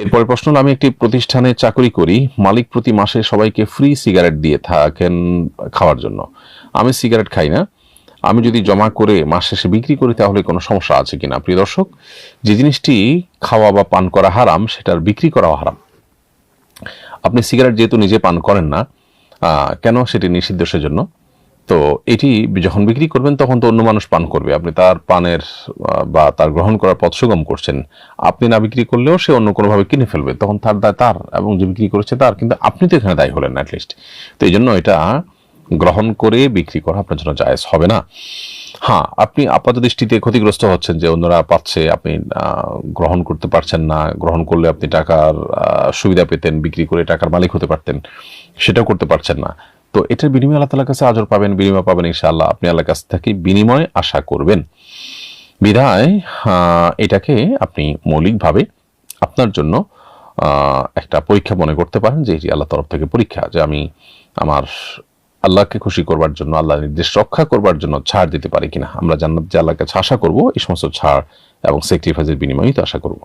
এরপরে প্রশ্ন হলো, আমি একটি প্রতিষ্ঠানে চাকরি করি, মালিক প্রতি মাসে সবাইকে ফ্রি সিগারেট দিয়ে থাকেন খাওয়ার জন্য। আমি সিগারেট খাই না, আমি যদি জমা করে মাস শেষে বিক্রি করি তাহলে কোনো সমস্যা আছে কিনা? প্রিয় দর্শক, যে জিনিসটি খাওয়া বা পান করা হারাম সেটার বিক্রি করাও হারাম। আপনি সিগারেট যেহেতু নিজে পান করেন না, কেন সেটি নিষিদ্ধ সেজন্য। তো এটি যখন বিক্রি করবেন তখন তো অন্য মানুষ পান করবে, আপনি তার পানের বা তার গ্রহণ করার পথ সুগম করছেন। আপনি না বিক্রি করলেও সে অন্য কোনোভাবে কিনে ফেলবে, তখন তার দায় তার, এবং যে বিক্রি করেছে তার, কিন্তু আপনি তো এখানে দায়ী হলেন না অ্যাটলিস্ট। তো এই জন্য এটা গ্রহণ করে বিক্রি করা আপনার জন্য জায়েজ হবে না। হ্যাঁ, আপনি আপাত দৃষ্টিতে ক্ষতিগ্রস্ত হচ্ছেন যে অন্যরা পাচ্ছে, আপনি গ্রহণ করতে পারছেন না। গ্রহণ করলে আপনি টাকার সুবিধা পেতেন, বিক্রি করে টাকার মালিক হতে পারতেন, সেটাও করতে পারছেন না। তো এটার বিনিময়ে আল্লাহ তাআলার কাছে আজর পাবেন, বিনিময় পাবেন ইনশাআল্লাহ। আপনি আল্লাহর কাছ থেকে বিনিময় আশা করবেন। বিধায় এটাকে আপনি মৌলিকভাবে আপনার জন্য একটা পরীক্ষা মনে করতে পারেন, যে এটি আল্লাহর তরফ থেকে পরীক্ষা, যে আমি আমার আল্লাহকে খুশি করবার জন্য, আল্লাহর নির্দেশ রক্ষা করবার জন্য ছাড় দিতে পারি কিনা। আমরা জান্নাত যে আল্লাহর কাছে আশা করব, এই সমস্ত ছাড় এবং স্যাক্রিফাইসের বিনিময়ই তো আশা করব।